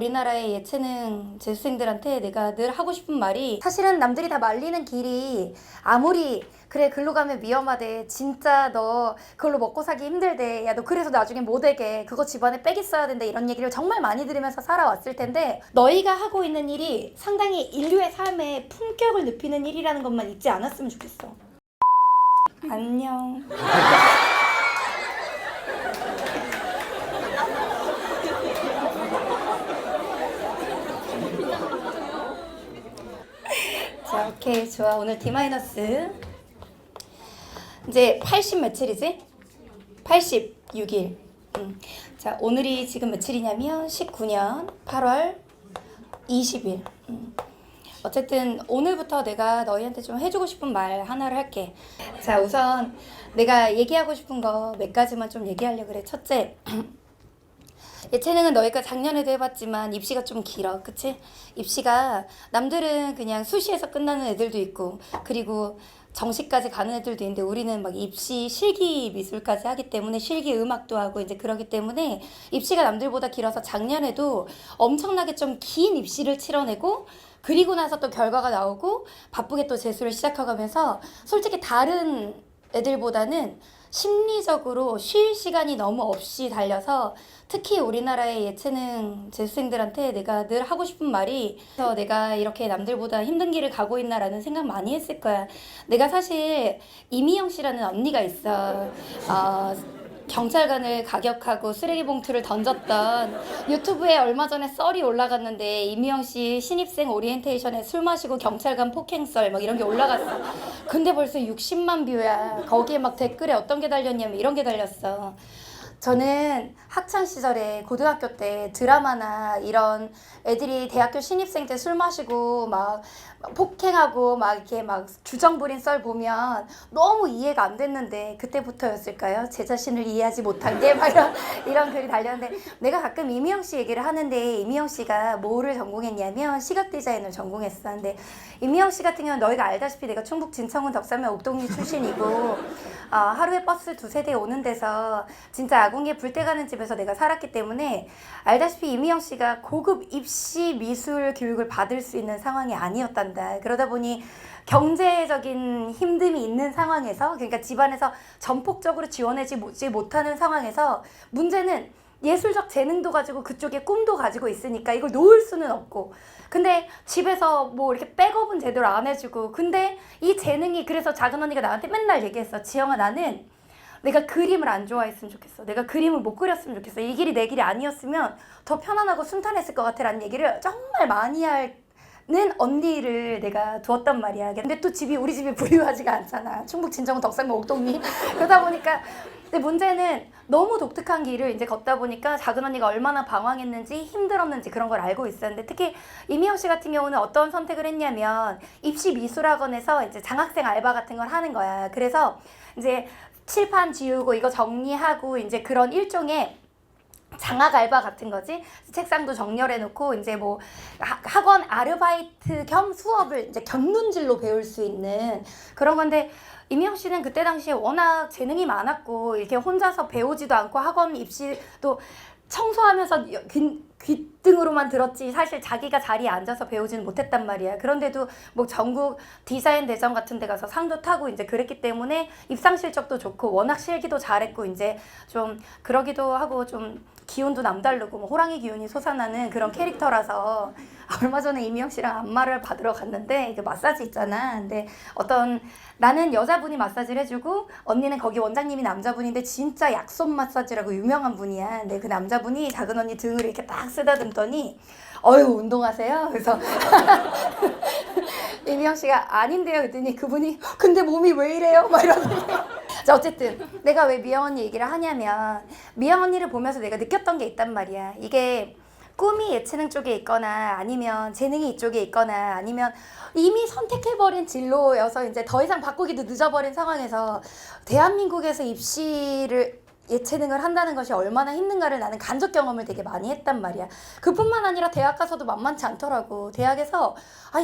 우리나라의 예체능 재수생들한테 내가 늘 하고 싶은 말이, 사실은 남들이 다 말리는 길이 아무리 그래 글로 가면 위험하대, 진짜 너 그걸로 먹고 살기 힘들대, 야 너 그래서 나중에 못 되게 그거 집안에 빽 있어야 된다, 이런 얘기를 정말 많이 들으면서 살아왔을 텐데, 너희가 하고 있는 일이 상당히 인류의 삶에 품격을 높이는 일이라는 것만 잊지 않았으면 좋겠어. 안녕. 자, 오케이, 좋아. 오늘 D- 이제 80 며칠이지? 86일. 자, 오늘이 지금 며칠이냐면 19년 8월 20일. 어쨌든 오늘부터 내가 너희한테 좀 해주고 싶은 말 하나를 할게. 자, 우선 내가 얘기하고 싶은 거 몇 가지만 좀 얘기하려고 그래. 첫째, 예체능은 너희가 작년에도 해봤지만 입시가 좀 길어, 그치? 입시가 남들은 그냥 수시에서 끝나는 애들도 있고, 그리고 정시까지 가는 애들도 있는데, 우리는 막 입시 실기 미술까지 하기 때문에, 실기 음악도 하고 이제 그러기 때문에 입시가 남들보다 길어서 작년에도 엄청나게 좀 긴 입시를 치러내고, 그리고 나서 또 결과가 나오고 바쁘게 또 재수를 시작하면서, 솔직히 다른 애들보다는 심리적으로 쉴 시간이 너무 없이 달려서, 특히 우리나라의 예체능 재수생들한테 내가 늘 하고 싶은 말이, 내가 이렇게 남들보다 힘든 길을 가고 있나라는 생각 많이 했을 거야. 내가 사실 이미영 씨라는 언니가 있어. 경찰관을 가격하고 쓰레기 봉투를 던졌던, 유튜브에 얼마 전에 썰이 올라갔는데, 이미영 씨 신입생 오리엔테이션에 술 마시고 경찰관 폭행 썰 막 이런 게 올라갔어. 근데 벌써 60만 뷰야. 거기에 막 댓글에 어떤 게 달렸냐면 이런 게 달렸어. 저는 학창 시절에 고등학교 때 드라마나 이런 애들이 대학교 신입생 때 술 마시고 막 폭행하고 막 이렇게 막 주정 부린 썰 보면 너무 이해가 안 됐는데, 그때부터였을까요? 제 자신을 이해하지 못한 게 막 이런 글이 달렸는데, 내가 가끔 이미영 씨 얘기를 하는데, 이미영 씨가 뭐를 전공했냐면 시각 디자인을 전공했었는데, 이미영 씨 같은 경우는 너희가 알다시피 내가 충북 진천군 덕산면 옥동리 출신이고, 하루에 버스 두세 대 오는 데서 진짜 아궁이에 불때 가는 집에서 내가 살았기 때문에 알다시피 이미영 씨가 고급 입시 미술 교육을 받을 수 있는 상황이 아니었단다. 그러다 보니 경제적인 힘듦이 있는 상황에서, 그러니까 집안에서 전폭적으로 지원하지 못하는 상황에서, 문제는 예술적 재능도 가지고 그쪽에 꿈도 가지고 있으니까 이걸 놓을 수는 없고, 근데 집에서 뭐 이렇게 백업은 제대로 안 해주고, 근데 이 재능이, 그래서 작은 언니가 나한테 맨날 얘기했어. 지영아, 나는 내가 그림을 안 좋아했으면 좋겠어. 내가 그림을 못 그렸으면 좋겠어. 이 길이 내 길이 아니었으면 더 편안하고 순탄했을 것 같아 라는 얘기를 정말 많이 하는 언니를 내가 두었단 말이야. 근데 또 우리 집이 부유하지가 않잖아. 충북 진정은 덕산면 옥동리. 그러다 보니까, 근데 문제는 너무 독특한 길을 이제 걷다 보니까 작은 언니가 얼마나 방황했는지 힘들었는지 그런 걸 알고 있었는데, 특히 이미영 씨 같은 경우는 어떤 선택을 했냐면 입시 미술학원에서 이제 장학생 알바 같은 걸 하는 거야. 그래서 이제 칠판 지우고 이거 정리하고 이제 그런 일종의 장학 알바 같은 거지. 책상도 정렬해 놓고 이제 뭐 학원 아르바이트 겸 수업을 이제 견눈질로 배울 수 있는 그런 건데, 이미영 씨는 그때 당시에 워낙 재능이 많았고 이렇게 혼자서 배우지도 않고 학원 입시도 청소하면서 귀등으로만 들었지 사실 자기가 자리에 앉아서 배우지는 못했단 말이야. 그런데도 뭐 전국 디자인 대전 같은 데 가서 상도 타고 이제 그랬기 때문에 입상 실적도 좋고 워낙 실기도 잘했고, 이제 좀 그러기도 하고 좀 기운도 남다르고 뭐 호랑이 기운이 솟아나는 그런 캐릭터라서, 얼마 전에 이미영 씨랑 안마를 받으러 갔는데, 이게 마사지 있잖아. 근데 나는 여자분이 마사지를 해주고, 언니는 거기 원장님이 남자분인데 진짜 약손 마사지라고 유명한 분이야. 근데 그 남자분이 작은 언니 등을 이렇게 딱 쓰다듬더니, 어휴 운동하세요? 그래서 이미영 씨가 아닌데요 그랬더니 그분이 근데 몸이 왜 이래요? 막 이러더니. 자, 어쨌든 내가 왜 미영 언니 얘기를 하냐면, 미영 언니를 보면서 내가 느꼈던 게 있단 말이야. 이게 꿈이 예체능 쪽에 있거나 아니면 재능이 이쪽에 있거나 아니면 이미 선택해버린 진로여서 이제 더 이상 바꾸기도 늦어버린 상황에서 대한민국에서 예체능을 한다는 것이 얼마나 힘든가를 나는 간접 경험을 되게 많이 했단 말이야. 그뿐만 아니라 대학 가서도 만만치 않더라고. 대학에서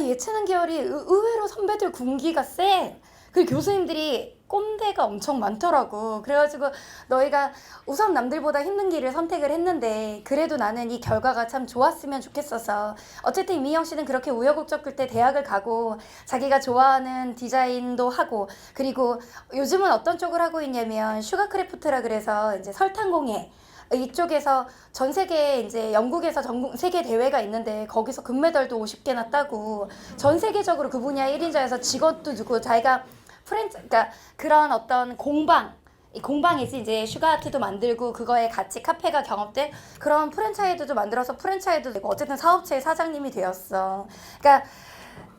예체능 계열이 의외로 선배들 군기가 세. 그리고 교수님들이 꼰대가 엄청 많더라고. 그래가지고 너희가 우선 남들보다 힘든 길을 선택을 했는데 그래도 나는 이 결과가 참 좋았으면 좋겠어서 어쨌든 이미영 씨는 그렇게 우여곡절 끝에 대학을 가고 자기가 좋아하는 디자인도 하고 그리고 요즘은 어떤 쪽을 하고 있냐면 슈가크래프트라 그래서 이제 설탕공예 이쪽에서 전 세계 이제 영국에서 전 세계 대회가 있는데 거기서 금메달도 50개나 따고 전 세계적으로 그 분야 1인자여서 직업도 주고 자기가 그러니까 그런 어떤 공방 이 공방이지 이제 슈가아트도 만들고 그거에 같이 카페가 경업된 그런 프랜차이즈도 만들어서 프랜차이즈도 되고 어쨌든 사업체의 사장님이 되었어. 그러니까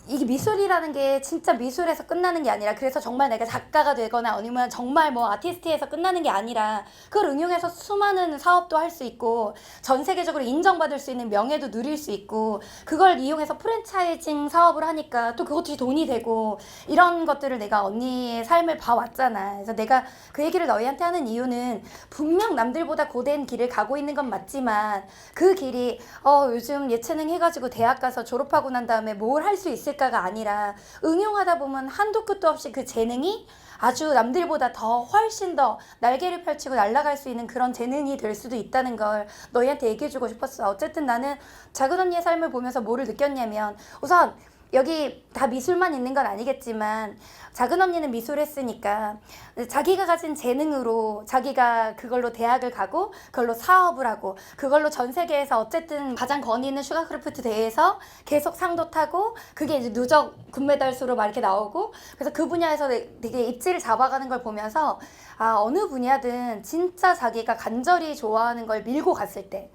이게 미술이라는 게 진짜 미술에서 끝나는 게 아니라 그래서 정말 내가 작가가 되거나 아니면 정말 뭐 아티스트에서 끝나는 게 아니라 그걸 응용해서 수많은 사업도 할 수 있고 전 세계적으로 인정받을 수 있는 명예도 누릴 수 있고 그걸 이용해서 프랜차이징 사업을 하니까 또 그것이 돈이 되고 이런 것들을 내가 언니의 삶을 봐왔잖아. 그래서 내가 그 얘기를 너희한테 하는 이유는 분명 남들보다 고된 길을 가고 있는 건 맞지만 그 길이 요즘 예체능 해가지고 대학 가서 졸업하고 난 다음에 뭘 할 수 있을까가 아니라 응용하다 보면 한도 끝도 없이 그 재능이 아주 남들보다 더 훨씬 더 날개를 펼치고 날아갈 수 있는 그런 재능이 될 수도 있다는 걸 너희한테 얘기해주고 싶었어. 어쨌든 나는 작은 언니의 삶을 보면서 뭐를 느꼈냐면 우선 여기 다 미술만 있는 건 아니겠지만 작은 언니는 미술 했으니까 자기가 가진 재능으로 자기가 그걸로 대학을 가고 그걸로 사업을 하고 그걸로 전 세계에서 어쨌든 가장 권위 있는 슈가크래프트 대회에서 계속 상도 타고 그게 이제 누적 금메달수로 막 이렇게 나오고 그래서 그 분야에서 되게 입지를 잡아가는 걸 보면서 어느 분야든 진짜 자기가 간절히 좋아하는 걸 밀고 갔을 때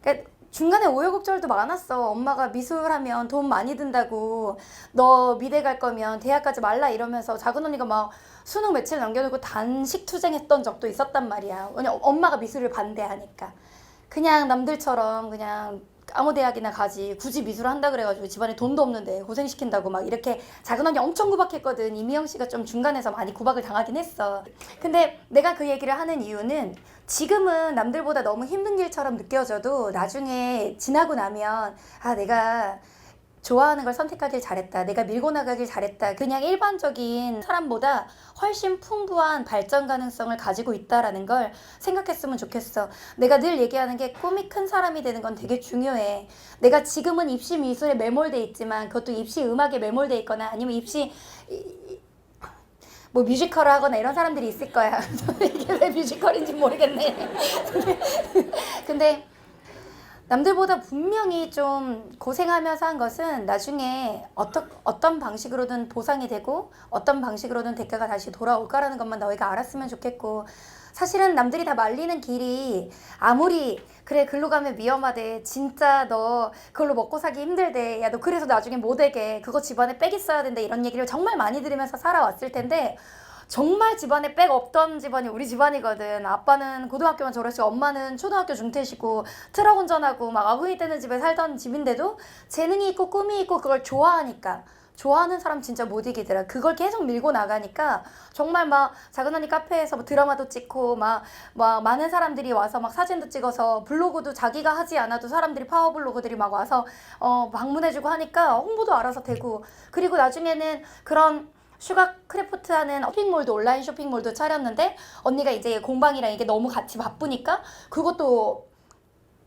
그러니까 중간에 우여곡절도 많았어. 엄마가 미술하면 돈 많이 든다고 너 미대 갈 거면 대학 가지 말라 이러면서 작은 언니가 막 수능 며칠 남겨놓고 단식 투쟁했던 적도 있었단 말이야. 왜냐면 엄마가 미술을 반대하니까. 그냥 남들처럼 그냥 아무 대학이나 가지 굳이 미술을 한다 그래가지고 집안에 돈도 없는데 고생시킨다고 막 이렇게 작은 언니 엄청 구박했거든. 이미영 씨가 좀 중간에서 많이 구박을 당하긴 했어. 근데 내가 그 얘기를 하는 이유는 지금은 남들보다 너무 힘든 길처럼 느껴져도 나중에 지나고 나면 내가 좋아하는 걸 선택하길 잘했다. 내가 밀고 나가길 잘했다. 그냥 일반적인 사람보다 훨씬 풍부한 발전 가능성을 가지고 있다라는 걸 생각했으면 좋겠어. 내가 늘 얘기하는 게 꿈이 큰 사람이 되는 건 되게 중요해. 내가 지금은 입시 미술에 매몰돼 있지만 그것도 입시 음악에 매몰돼 있거나 아니면 입시 뭐 뮤지컬을 하거나 이런 사람들이 있을 거야. 이게 왜 뮤지컬인지 모르겠네. 근데 남들보다 분명히 좀 고생하면서 한 것은 나중에 어떤 방식으로든 보상이 되고 어떤 방식으로든 대가가 다시 돌아올 거라는 것만 너희가 알았으면 좋겠고 사실은 남들이 다 말리는 길이 아무리 그래 글로 가면 위험하대 진짜 너 그걸로 먹고 살기 힘들대 야 너 그래서 나중에 못 되게 그거 집안에 빽 있어야 된다 이런 얘기를 정말 많이 들으면서 살아왔을 텐데 정말 집안에 빽 없던 집안이 우리 집안이거든. 아빠는 고등학교만 졸업했고 엄마는 초등학교 중퇴시고 트럭 운전하고 막 아궁이 떼는 집에 살던 집인데도 재능이 있고 꿈이 있고 그걸 좋아하니까 좋아하는 사람 진짜 못 이기더라. 그걸 계속 밀고 나가니까 정말 막 작은 언니 카페에서 뭐 드라마도 찍고 막 많은 사람들이 와서 막 사진도 찍어서 블로그도 자기가 하지 않아도 사람들이 파워블로그들이 막 와서 방문해주고 하니까 홍보도 알아서 되고 그리고 나중에는 그런 슈가크래프트 하는 쇼핑몰도 온라인 쇼핑몰도 차렸는데 언니가 이제 공방이랑 이게 너무 같이 바쁘니까 그것도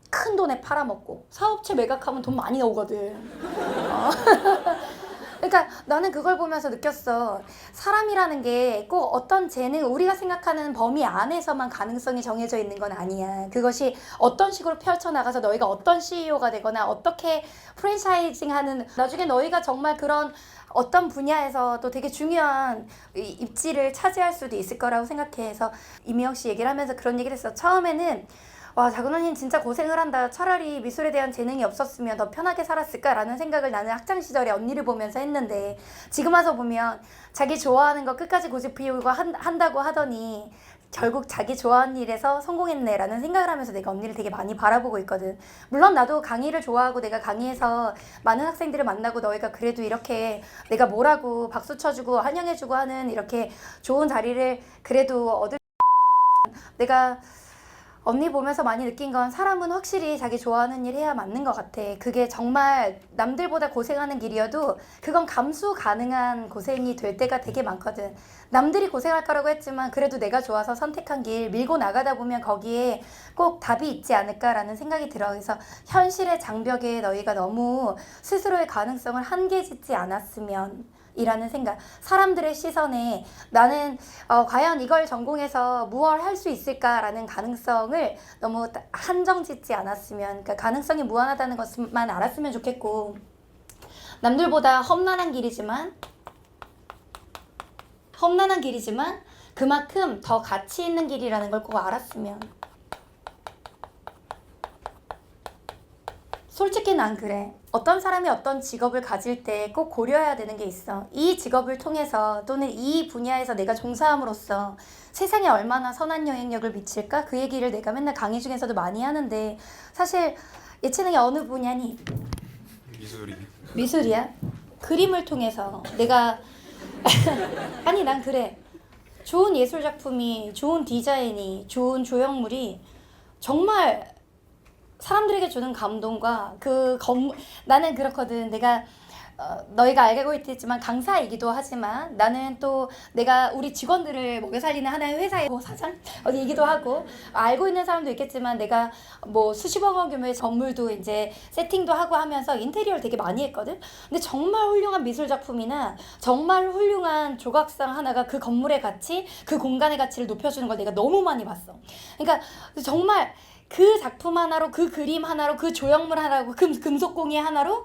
큰 돈에 팔아먹고 사업체 매각하면 돈 많이 나오거든. 그러니까 나는 그걸 보면서 느꼈어. 사람이라는 게 꼭 어떤 재능, 우리가 생각하는 범위 안에서만 가능성이 정해져 있는 건 아니야. 그것이 어떤 식으로 펼쳐나가서 너희가 어떤 CEO가 되거나 어떻게 프랜차이징 하는 나중에 너희가 정말 그런 어떤 분야에서 또 되게 중요한 입지를 차지할 수도 있을 거라고 생각해서 이미영 씨 얘기를 하면서 그런 얘기를 했어. 처음에는 와 작은 언니는 진짜 고생을 한다. 차라리 미술에 대한 재능이 없었으면 더 편하게 살았을까라는 생각을 나는 학창시절에 언니를 보면서 했는데 지금 와서 보면 자기 좋아하는 거 끝까지 고집 피우고 한다고 하더니 결국 자기 좋아하는 일에서 성공했네라는 생각을 하면서 내가 언니를 되게 많이 바라보고 있거든. 물론 나도 강의를 좋아하고 내가 강의에서 많은 학생들을 만나고 너희가 그래도 이렇게 내가 뭐라고 박수 쳐주고 환영해주고 하는 이렇게 좋은 자리를 그래도 얻을 내가 언니 보면서 많이 느낀 건 사람은 확실히 자기 좋아하는 일 해야 맞는 것 같아. 그게 정말 남들보다 고생하는 길이어도 그건 감수 가능한 고생이 될 때가 되게 많거든. 남들이 고생할 거라고 했지만 그래도 내가 좋아서 선택한 길 밀고 나가다 보면 거기에 꼭 답이 있지 않을까라는 생각이 들어. 그래서 현실의 장벽에 너희가 너무 스스로의 가능성을 한계 짓지 않았으면 이라는 생각. 사람들의 시선에 나는 과연 이걸 전공해서 무얼 할 수 있을까라는 가능성을 너무 한정 짓지 않았으면, 그러니까 가능성이 무한하다는 것만 알았으면 좋겠고, 남들보다 험난한 길이지만 그만큼 더 가치 있는 길이라는 걸 꼭 알았으면. 솔직히 난 그래. 어떤 사람이 어떤 직업을 가질 때 꼭 고려해야 되는 게 있어. 이 직업을 통해서 또는 이 분야에서 내가 종사함으로써 세상에 얼마나 선한 영향력을 미칠까? 그 얘기를 내가 맨날 강의 중에서도 많이 하는데, 사실 예체능이 어느 분야니? 미술이야? 그림을 통해서 내가 아니 난 그래. 좋은 예술 작품이, 좋은 디자인이, 좋은 조형물이 정말 사람들에게 주는 감동과 나는 그렇거든. 내가 너희가 알고 있겠지만 강사이기도 하지만 나는 또 내가 우리 직원들을 먹여 살리는 하나의 회사의 사장 어디이기도 하고, 알고 있는 사람도 있겠지만 내가 뭐 수십억 원 규모의 건물도 이제 세팅도 하고 하면서 인테리어를 되게 많이 했거든. 근데 정말 훌륭한 미술 작품이나 정말 훌륭한 조각상 하나가 그 건물의 가치, 그 공간의 가치를 높여주는 걸 내가 너무 많이 봤어. 그러니까 정말 그 작품 하나로, 그 그림 하나로, 그 조형물 하나로, 금속공예 하나로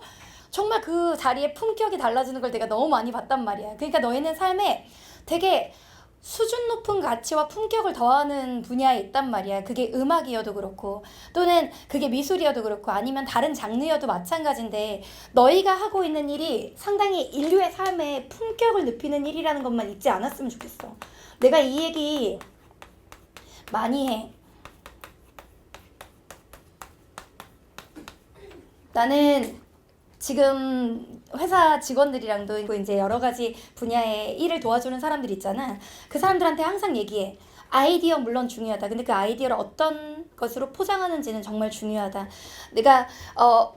정말 그 자리의 품격이 달라지는 걸 내가 너무 많이 봤단 말이야. 그러니까 너희는 삶에 되게 수준 높은 가치와 품격을 더하는 분야에 있단 말이야. 그게 음악이어도 그렇고 또는 그게 미술이어도 그렇고 아니면 다른 장르여도 마찬가지인데, 너희가 하고 있는 일이 상당히 인류의 삶에 품격을 높이는 일이라는 것만 잊지 않았으면 좋겠어. 내가 이 얘기 많이 해. 나는 지금 회사 직원들이랑도 이제 여러 가지 분야의 일을 도와주는 사람들 있잖아. 그 사람들한테 항상 얘기해. 아이디어 물론 중요하다. 근데 그 아이디어를 어떤 것으로 포장하는지는 정말 중요하다. 내가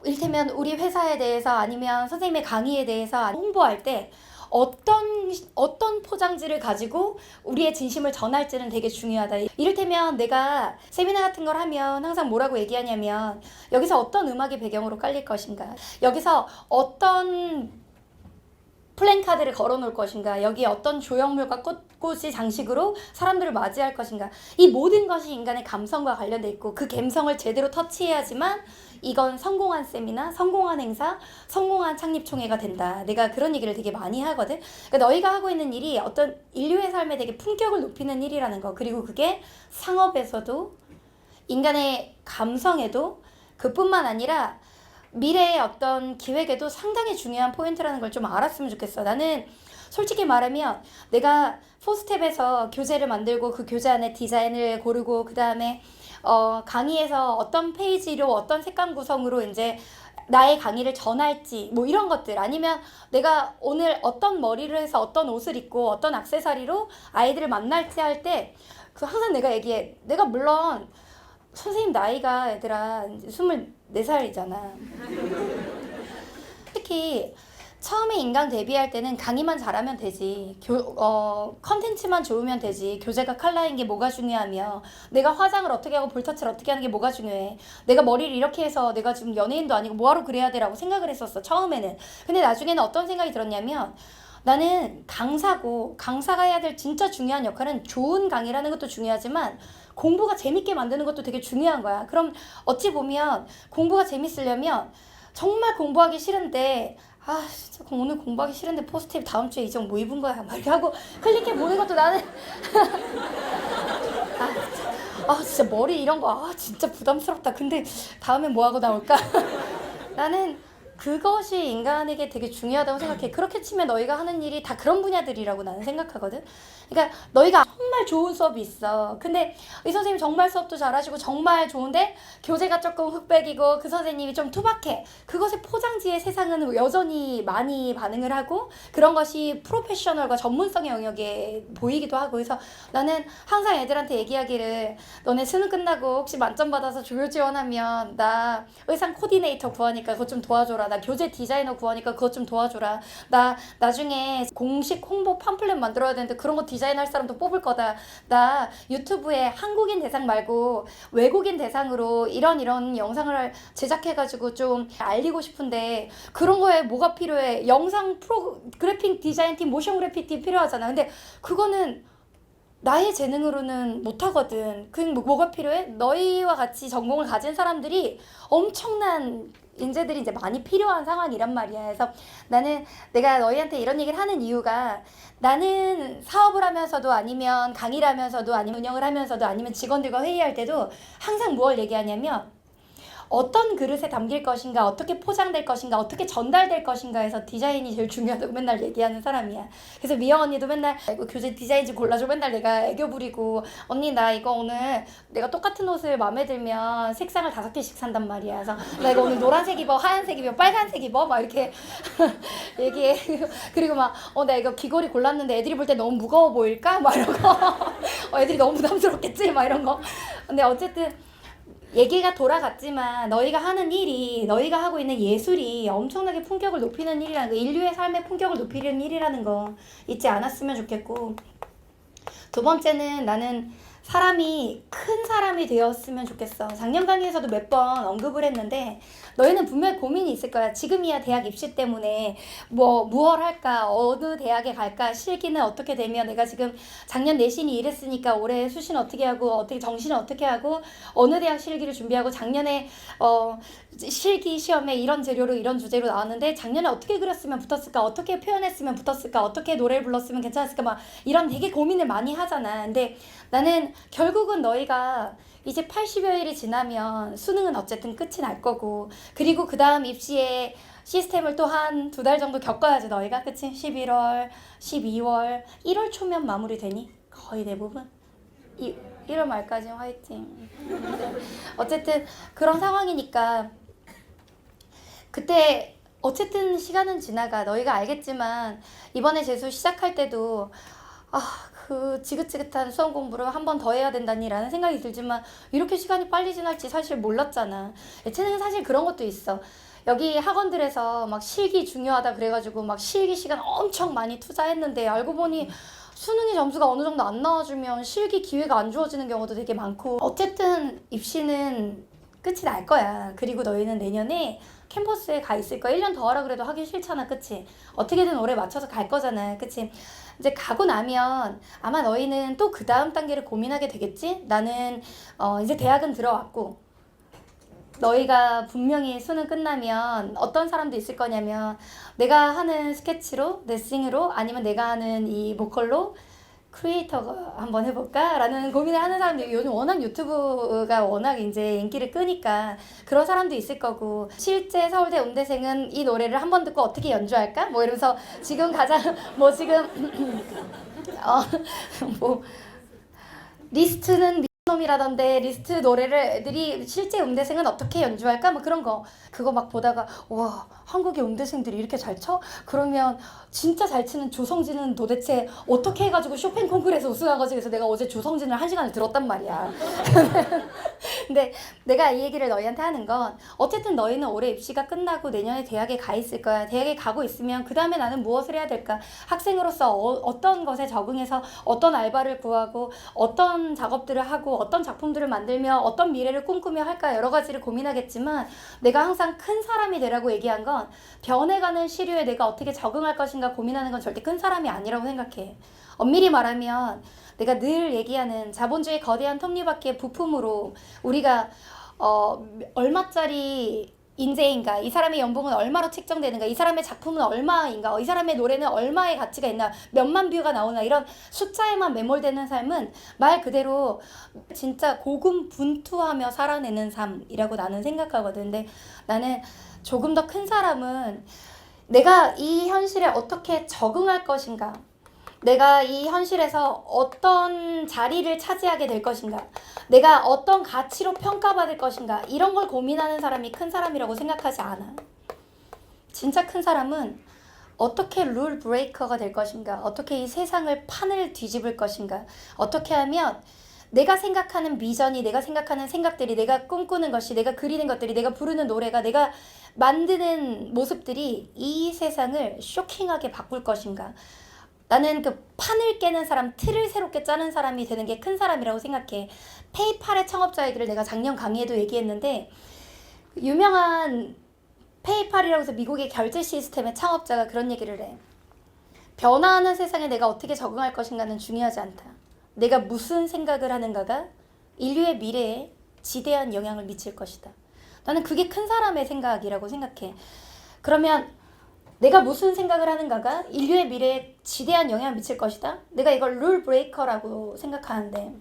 이를테면 우리 회사에 대해서 아니면 선생님의 강의에 대해서 홍보할 때 어떤 포장지를 가지고 우리의 진심을 전할지는 되게 중요하다. 이를테면 내가 세미나 같은 걸 하면 항상 뭐라고 얘기하냐면, 여기서 어떤 음악이 배경으로 깔릴 것인가, 여기서 어떤 플랜카드를 걸어놓을 것인가, 여기에 어떤 조형물과 꽃이 장식으로 사람들을 맞이할 것인가, 이 모든 것이 인간의 감성과 관련돼 있고 그 감성을 제대로 터치해야지만 이건 성공한 세미나, 성공한 행사, 성공한 창립총회가 된다. 내가 그런 얘기를 되게 많이 하거든. 그러니까 너희가 하고 있는 일이 어떤 인류의 삶에 되게 품격을 높이는 일이라는 거, 그리고 그게 상업에서도 인간의 감성에도 그뿐만 아니라 미래의 어떤 기획에도 상당히 중요한 포인트라는 걸 좀 알았으면 좋겠어. 나는 솔직히 말하면 내가 포스텝에서 교재를 만들고 그 교재 안에 디자인을 고르고 그 다음에 강의에서 어떤 페이지로 어떤 색감 구성으로 이제 나의 강의를 전할지 뭐 이런 것들, 아니면 내가 오늘 어떤 머리를 해서 어떤 옷을 입고 어떤 액세서리로 아이들을 만날지 할 때 항상 내가 얘기해. 내가 물론 선생님 나이가 얘들아 24살이잖아. 특히 처음에 인강 데뷔할 때는 강의만 잘하면 되지, 컨텐츠만 좋으면 되지, 교재가 컬러인 게 뭐가 중요하며, 내가 화장을 어떻게 하고 볼터치를 어떻게 하는 게 뭐가 중요해, 내가 머리를 이렇게 해서 내가 지금 연예인도 아니고 뭐하러 그래야 돼라고 생각을 했었어 처음에는. 근데 나중에는 어떤 생각이 들었냐면, 나는 강사가 해야 될 진짜 중요한 역할은 좋은 강의라는 것도 중요하지만 공부가 재밌게 만드는 것도 되게 중요한 거야. 그럼 어찌 보면 공부가 재밌으려면 정말 공부하기 싫은데, 진짜 오늘 공부하기 싫은데 포스트잇 다음 주에 이정 뭐 입은 거야 막 이렇게 하고 클릭해 보는 것도 나는 진짜 머리 이런 거 진짜 부담스럽다. 근데 다음엔 뭐 하고 나올까? 나는 그것이 인간에게 되게 중요하다고 생각해. 그렇게 치면 너희가 하는 일이 다 그런 분야들이라고 나는 생각하거든. 그러니까 너희가 정말 좋은 수업이 있어. 근데 이 선생님 정말 수업도 잘하시고 정말 좋은데 교재가 조금 흑백이고 그 선생님이 좀 투박해. 그것의 포장지의 세상은 여전히 많이 반응을 하고 그런 것이 프로페셔널과 전문성의 영역에 보이기도 하고. 그래서 나는 항상 애들한테 얘기하기를 너네 수능 끝나고 혹시 만점 받아서 조교 지원하면 나 의상 코디네이터 구하니까 그것 좀 도와줘라. 나 교재 디자이너 구하니까 그것 좀 도와줘라. 나 나중에 공식 홍보 팜플렛 만들어야 되는데 그런 거 디자인할 사람도 뽑을 거다. 나 유튜브에 한국인 대상 말고 외국인 대상으로 이런 영상을 제작해가지고 좀 알리고 싶은데 그런 거에 뭐가 필요해? 영상 그래픽 디자인 팀, 모션 그래픽 팀 필요하잖아. 근데 그거는 나의 재능으로는 못하거든. 그럼 뭐가 필요해? 너희와 같이 전공을 가진 사람들이 엄청난 인재들이 이제 많이 필요한 상황이란 말이야. 그래서 나는 내가 너희한테 이런 얘기를 하는 이유가 나는 사업을 하면서도 아니면 강의를 하면서도 아니면 운영을 하면서도 아니면 직원들과 회의할 때도 항상 뭘 얘기하냐면 어떤 그릇에 담길 것인가, 어떻게 포장될 것인가, 어떻게 전달될 것인가 해서 디자인이 제일 중요하다고 맨날 얘기하는 사람이야. 그래서 미영 언니도 맨날 이거 교재 디자인 좀 골라줘. 맨날 내가 애교 부리고 언니 나 이거 오늘 내가 똑같은 옷을 마음에 들면 색상을 5개씩 산단 말이야. 그래서 나 이거 오늘 노란색 입어, 하얀색 입어, 빨간색 입어 막 이렇게 얘기해. 그리고 막 나 이거 귀걸이 골랐는데 애들이 볼 때 너무 무거워 보일까? 막 이런 거. 애들이 너무 부담스럽겠지? 막 이런 거. 근데 어쨌든 얘기가 돌아갔지만 너희가 하는 일이 너희가 하고 있는 예술이 엄청나게 품격을 높이는 일이라는 거, 인류의 삶의 품격을 높이는 일이라는 거 잊지 않았으면 좋겠고, 두 번째는 나는 사람이 큰 사람이 되었으면 좋겠어. 작년 강의에서도 몇 번 언급을 했는데 너희는 분명히 고민이 있을 거야. 지금이야 대학 입시 때문에 무얼 할까, 어느 대학에 갈까, 실기는 어떻게 되며, 내가 지금 작년 내신이 이랬으니까 올해 수시는 어떻게 하고 어떻게 정시는 어떻게 하고 어느 대학 실기를 준비하고, 작년에 실기 시험에 이런 재료로 이런 주제로 나왔는데 작년에 어떻게 그렸으면 붙었을까, 어떻게 표현했으면 붙었을까, 어떻게 노래를 불렀으면 괜찮았을까, 막 이런 되게 고민을 많이 하잖아. 근데 나는 결국은 너희가 이제 80여일이 지나면 수능은 어쨌든 끝이 날 거고, 그리고 그 다음 입시에 시스템을 또 한 2달 정도 겪어야지 너희가. 그치? 11월, 12월, 1월 초면 마무리되니? 거의 대부분? 1월 말까지 화이팅. 어쨌든 그런 상황이니까 그때 어쨌든 시간은 지나가. 너희가 알겠지만 이번에 재수 시작할 때도 그 지긋지긋한 수험 공부를 한 번 더 해야 된다니 라는 생각이 들지만 이렇게 시간이 빨리 지날지 사실 몰랐잖아. 예체능은 사실 그런 것도 있어. 여기 학원들에서 막 실기 중요하다 그래가지고 막 실기 시간 엄청 많이 투자했는데 알고 보니 수능의 점수가 어느 정도 안 나와주면 실기 기회가 안 주어지는 경우도 되게 많고. 어쨌든 입시는 끝이 날 거야. 그리고 너희는 내년에 캠퍼스에 가 있을 거야. 1년 더 하라 그래도 하기 싫잖아. 그치? 어떻게든 올해 맞춰서 갈 거잖아. 그치? 이제 가고 나면 아마 너희는 또 그 다음 단계를 고민하게 되겠지? 나는 이제 대학은 들어왔고, 너희가 분명히 수능 끝나면 어떤 사람도 있을 거냐면 내가 하는 스케치로, 레싱으로, 아니면 내가 하는 이 보컬로 크리에이터가 한번 해볼까? 라는 고민을 하는 사람들이 요즘 워낙 유튜브가 워낙 이제 인기를 끄니까 그런 사람도 있을 거고, 실제 서울대 음대생은 이 노래를 한 번 듣고 어떻게 연주할까? 뭐 이러면서 지금 가장 리스트는 놈이라던데 리스트 노래를 애들이 실제 음대생은 어떻게 연주할까? 뭐 그런 거. 그거 막 보다가 와, 한국의 음대생들이 이렇게 잘 쳐? 그러면 진짜 잘 치는 조성진은 도대체 어떻게 해가지고 쇼팽 콩쿠르에서 우승하거지? 그래서 내가 어제 조성진을 1시간을 들었단 말이야. 근데 내가 이 얘기를 너희한테 하는 건 어쨌든 너희는 올해 입시가 끝나고 내년에 대학에 가 있을 거야. 대학에 가고 있으면 그 다음에 나는 무엇을 해야 될까? 학생으로서 어떤 것에 적응해서 어떤 알바를 구하고 어떤 작업들을 하고 어떤 작품들을 만들며 어떤 미래를 꿈꾸며 할까, 여러 가지를 고민하겠지만 내가 항상 큰 사람이 되라고 얘기한 건 변해가는 시류에 내가 어떻게 적응할 것인가 고민하는 건 절대 큰 사람이 아니라고 생각해. 엄밀히 말하면 내가 늘 얘기하는 자본주의 거대한 톱니바퀴의 부품으로 우리가 얼마짜리 인재인가, 이 사람의 연봉은 얼마로 책정되는가, 이 사람의 작품은 얼마인가, 이 사람의 노래는 얼마의 가치가 있나, 몇만 뷰가 나오나, 이런 숫자에만 매몰되는 삶은 말 그대로 진짜 고군분투하며 살아내는 삶이라고 나는 생각하거든. 근데 나는 조금 더 큰 사람은 내가 이 현실에 어떻게 적응할 것인가, 내가 이 현실에서 어떤 자리를 차지하게 될 것인가, 내가 어떤 가치로 평가받을 것인가, 이런 걸 고민하는 사람이 큰 사람이라고 생각하지 않아. 진짜 큰 사람은 어떻게 룰 브레이커가 될 것인가, 어떻게 이 세상을 판을 뒤집을 것인가, 어떻게 하면 내가 생각하는 비전이, 내가 생각하는 생각들이, 내가 꿈꾸는 것이, 내가 그리는 것들이, 내가 부르는 노래가, 내가 만드는 모습들이 이 세상을 쇼킹하게 바꿀 것인가. 나는 그 판을 깨는 사람, 틀을 새롭게 짜는 사람이 되는 게 큰 사람이라고 생각해. 페이팔의 창업자이기를 내가 작년 강의에도 얘기했는데, 유명한 페이팔이라고 해서 미국의 결제 시스템의 창업자가 그런 얘기를 해. 변화하는 세상에 내가 어떻게 적응할 것인가는 중요하지 않다. 내가 무슨 생각을 하는가가 인류의 미래에 지대한 영향을 미칠 것이다. 나는 그게 큰 사람의 생각이라고 생각해. 그러면 내가 무슨 생각을 하는가가 인류의 미래에 지대한 영향을 미칠 것이다. 내가 이걸 룰 브레이커라고 생각하는데,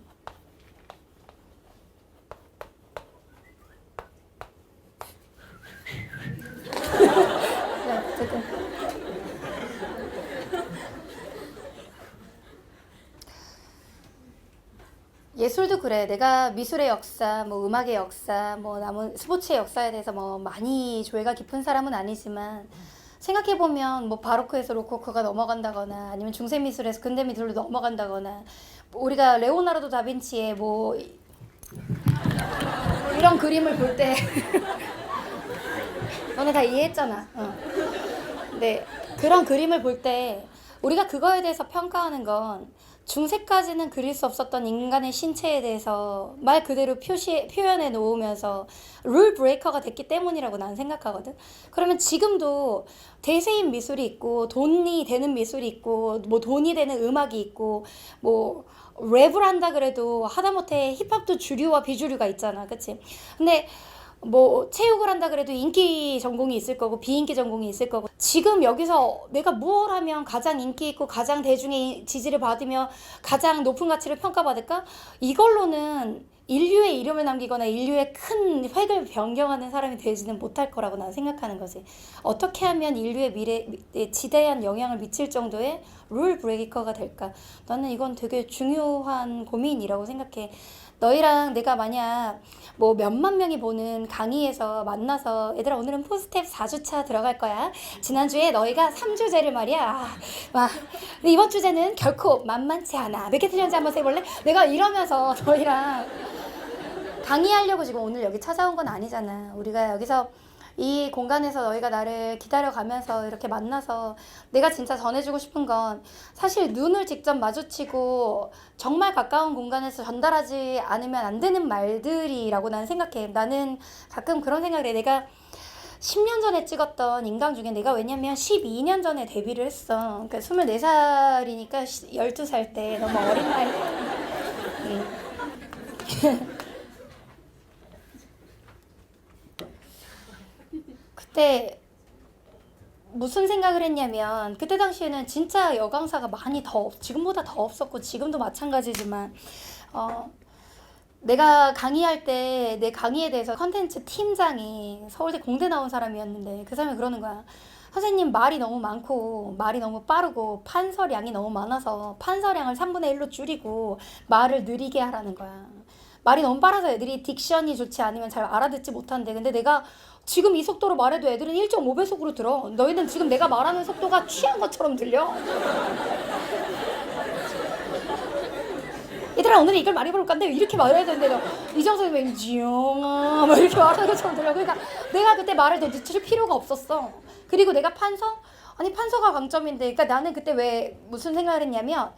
네, 어쨌든 예술도 그래. 내가 미술의 역사, 뭐 음악의 역사, 뭐 남은 스포츠의 역사에 대해서 뭐 많이 조예가 깊은 사람은 아니지만, 생각해보면 뭐 바로크에서 로코코가 넘어간다거나, 아니면 중세미술에서 근대미술로 넘어간다거나, 뭐 우리가 레오나르도 다빈치의 뭐 이런 그림을 볼 때 너네 다 이해했잖아. 근데 그런 그림을 볼 때 우리가 그거에 대해서 평가하는 건, 중세까지는 그릴 수 없었던 인간의 신체에 대해서 말 그대로 표현해 놓으면서 룰 브레이커가 됐기 때문이라고 나는 생각하거든. 그러면 지금도 대세인 미술이 있고, 돈이 되는 미술이 있고, 뭐 돈이 되는 음악이 있고, 뭐 랩을 한다 그래도 하다못해 힙합도 주류와 비주류가 있잖아, 그치? 근데 뭐 체육을 한다 그래도 인기 전공이 있을 거고 비인기 전공이 있을 거고, 지금 여기서 내가 뭘 하면 가장 인기 있고 가장 대중의 지지를 받으며 가장 높은 가치를 평가받을까? 이걸로는 인류의 이름을 남기거나 인류의 큰 획을 변경하는 사람이 되지는 못할 거라고 나는 생각하는 거지. 어떻게 하면 인류의 미래에 지대한 영향을 미칠 정도의 룰 브레이커가 될까? 나는 이건 되게 중요한 고민이라고 생각해. 너희랑 내가 만약 뭐 몇만 명이 보는 강의에서 만나서, 얘들아 오늘은 포스텝 4주차 들어갈 거야. 지난주에 너희가 3주제를 말이야. 근데 이번 주제는 결코 만만치 않아. 몇 개 틀렸는지 한번 세볼래? 내가 이러면서 너희랑 강의하려고 지금 오늘 여기 찾아온 건 아니잖아. 우리가 여기서 이 공간에서 너희가 나를 기다려가면서 이렇게 만나서 내가 진짜 전해주고 싶은 건, 사실 눈을 직접 마주치고 정말 가까운 공간에서 전달하지 않으면 안 되는 말들이라고 나는 생각해. 나는 가끔 그런 생각을 해. 내가 10년 전에 찍었던 인강 중에, 내가 왜냐면 12년 전에 데뷔를 했어. 그러니까 24살이니까 12살 때 너무 어린 나이. 그때 무슨 생각을 했냐면, 그때 당시에는 진짜 여강사가 많이 지금보다 더 없었고, 지금도 마찬가지지만, 내가 강의할 때 내 강의에 대해서 컨텐츠 팀장이 서울대 공대 나온 사람이었는데, 그 사람이 그러는 거야. 선생님 말이 너무 많고 말이 너무 빠르고 판서량이 너무 많아서 판서량을 3분의 1로 줄이고 말을 느리게 하라는 거야. 말이 너무 빨라서 애들이 딕션이 좋지 않으면 잘 알아듣지 못한대. 근데 내가 지금 이 속도로 말해도 애들은 1.5배속으로 들어. 너희는 지금 내가 말하는 속도가 취한 것처럼 들려. 얘들아 오늘 이걸 말해볼 건데 이렇게 말해야 되는데, 이정석이 왜 지영아 막 이렇게 말하는 것처럼 들려. 그러니까 내가 그때 말을 더 늦출 필요가 없었어. 그리고 내가 판서가 강점인데, 그러니까 나는 그때 왜 무슨 생각을 했냐면,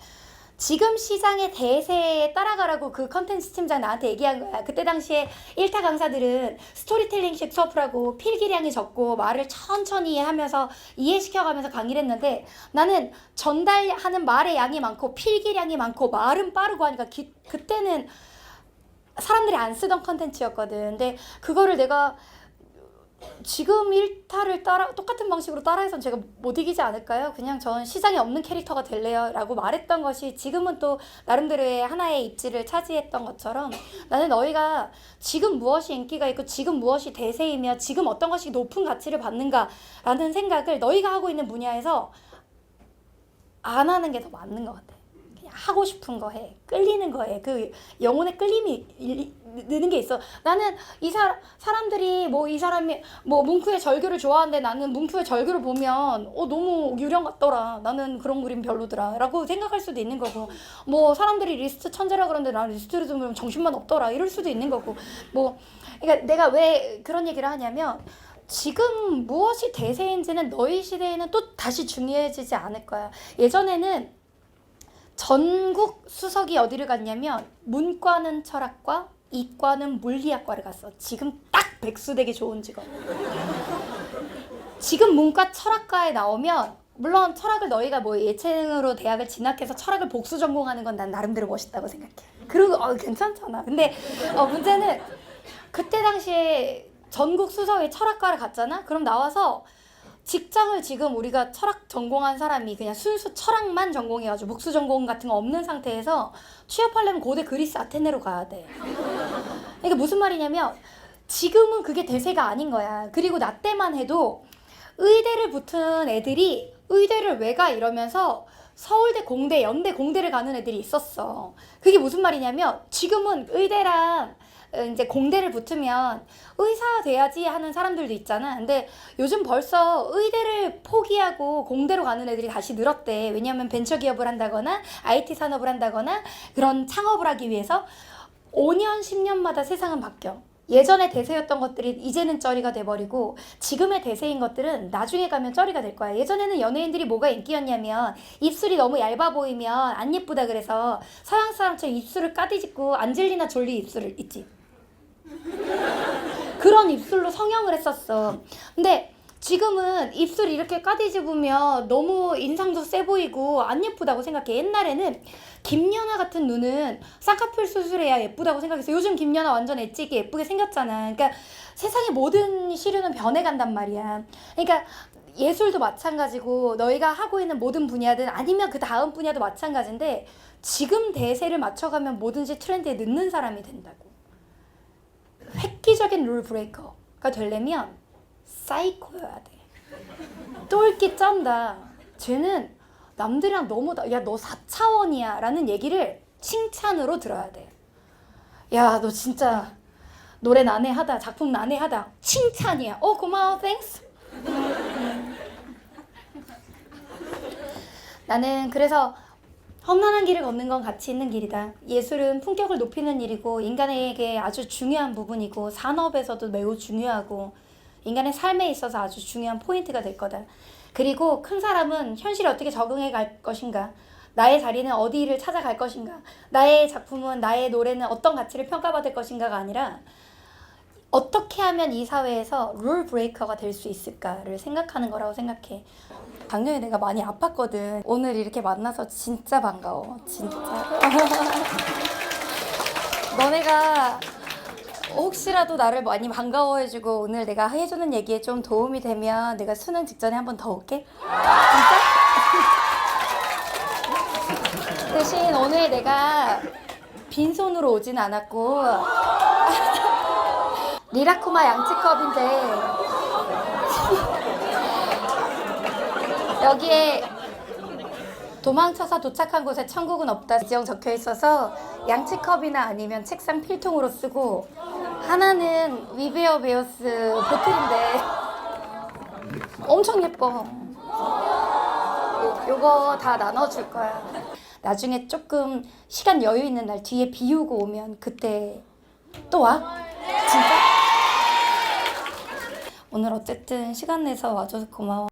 지금 시장의 대세에 따라가라고 그 컨텐츠 팀장 나한테 얘기한 거야. 그때 당시에 1타 강사들은 스토리텔링식 수업을 하고 필기량이 적고 말을 천천히 하면서 이해시켜가면서 강의를 했는데, 나는 전달하는 말의 양이 많고 필기량이 많고 말은 빠르고 하니까 그때는 사람들이 안 쓰던 컨텐츠였거든. 근데 그거를 내가 지금 1타를 똑같은 방식으로 따라해선 제가 못 이기지 않을까요? 그냥 전 시장에 없는 캐릭터가 될래요 라고 말했던 것이 지금은 또 나름대로의 하나의 입지를 차지했던 것처럼, 나는 너희가 지금 무엇이 인기가 있고 지금 무엇이 대세이며 지금 어떤 것이 높은 가치를 받는가 라는 생각을 너희가 하고 있는 분야에서 안 하는 게 더 맞는 것 같아. 하고 싶은 거 해. 끌리는 거 해. 그 영혼의 끌림이 느는 게 있어. 나는 사람들이 뭐 이 사람이 뭐 뭉크의 절규를 좋아하는데 나는 뭉크의 절규를 보면 너무 유령 같더라. 나는 그런 그림 별로더라. 라고 생각할 수도 있는 거고, 뭐 사람들이 리스트 천재라 그러는데 나는 리스트를 보면 정신만 없더라. 이럴 수도 있는 거고. 뭐 그러니까 내가 왜 그런 얘기를 하냐면, 지금 무엇이 대세인지는 너희 시대에는 또 다시 중요해지지 않을 거야. 예전에는 전국 수석이 어디를 갔냐면 문과는 철학과, 이과는 물리학과를 갔어. 지금 딱 백수되기 좋은 직업. 지금 문과 철학과에 나오면, 물론 철학을 너희가 뭐 예체능으로 대학을 진학해서 철학을 복수 전공하는 건 난 나름대로 멋있다고 생각해. 그리고 괜찮잖아. 근데 문제는 그때 당시에 전국 수석이 철학과를 갔잖아? 그럼 나와서 직장을, 지금 우리가 철학 전공한 사람이 그냥 순수 철학만 전공해가지고 복수 전공 같은 거 없는 상태에서 취업하려면 고대 그리스 아테네로 가야 돼. 그러니까 무슨 말이냐면 지금은 그게 대세가 아닌 거야. 그리고 나 때만 해도 의대를 붙은 애들이 의대를 왜 가 이러면서 서울대, 공대, 연대, 공대를 가는 애들이 있었어. 그게 무슨 말이냐면 지금은 의대랑 이제 공대를 붙으면 의사 돼야지 하는 사람들도 있잖아. 근데 요즘 벌써 의대를 포기하고 공대로 가는 애들이 다시 늘었대. 왜냐하면 벤처기업을 한다거나 IT 산업을 한다거나 그런 창업을 하기 위해서 5년, 10년마다 세상은 바뀌어. 예전에 대세였던 것들이 이제는 쩌리가 돼버리고 지금의 대세인 것들은 나중에 가면 쩌리가 될 거야. 예전에는 연예인들이 뭐가 인기였냐면 입술이 너무 얇아 보이면 안 예쁘다 그래서 서양 사람처럼 입술을 까디짓고 안젤리나 졸리 입술을 있지. 그런 입술로 성형을 했었어. 근데 지금은 입술 이렇게 까디집으면 너무 인상도 세 보이고 안 예쁘다고 생각해. 옛날에는 김연아 같은 눈은 쌍꺼풀 수술해야 예쁘다고 생각했어. 요즘 김연아 완전 엣지 있게 예쁘게 생겼잖아. 그러니까 세상의 모든 시류는 변해간단 말이야. 그러니까 예술도 마찬가지고 너희가 하고 있는 모든 분야든 아니면 그 다음 분야도 마찬가지인데 지금 대세를 맞춰가면 뭐든지 트렌드에 늦는 사람이 된다고. 획기적인 룰 브레이커가 되려면 사이코여야 돼. 똘끼 쩐다. 쟤는 남들이랑 너무 야 너 4차원이야 라는 얘기를 칭찬으로 들어야 돼. 야 너 진짜 노래 난해하다, 작품 난해하다, 칭찬이야. 고마워, 땡스. 나는 그래서 험난한 길을 걷는 건 가치 있는 길이다. 예술은 품격을 높이는 일이고 인간에게 아주 중요한 부분이고 산업에서도 매우 중요하고 인간의 삶에 있어서 아주 중요한 포인트가 될 거다. 그리고 큰 사람은 현실에 어떻게 적응해 갈 것인가, 나의 자리는 어디를 찾아갈 것인가, 나의 작품은, 나의 노래는 어떤 가치를 평가받을 것인가가 아니라 어떻게 하면 이 사회에서 룰 브레이커가 될 수 있을까를 생각하는 거라고 생각해. 작년에 내가 많이 아팠거든. 오늘 이렇게 만나서 진짜 반가워. 진짜. 너네가 혹시라도 나를 많이 반가워해주고 오늘 내가 해주는 얘기에 좀 도움이 되면 내가 수능 직전에 한 번 더 올게. 진짜? 대신 오늘 내가 빈손으로 오진 않았고 리라쿠마 양치컵인데 여기에 도망쳐서 도착한 곳에 천국은 없다 지정 적혀 있어서 양치컵이나 아니면 책상 필통으로 쓰고, 하나는 위베어 베어스 보틀인데 엄청 예뻐. 요거 다 나눠줄 거야. 나중에 조금 시간 여유 있는 날 뒤에 비우고 오면 그때 또 와. 진짜? 오늘 어쨌든 시간 내서 와줘서 고마워.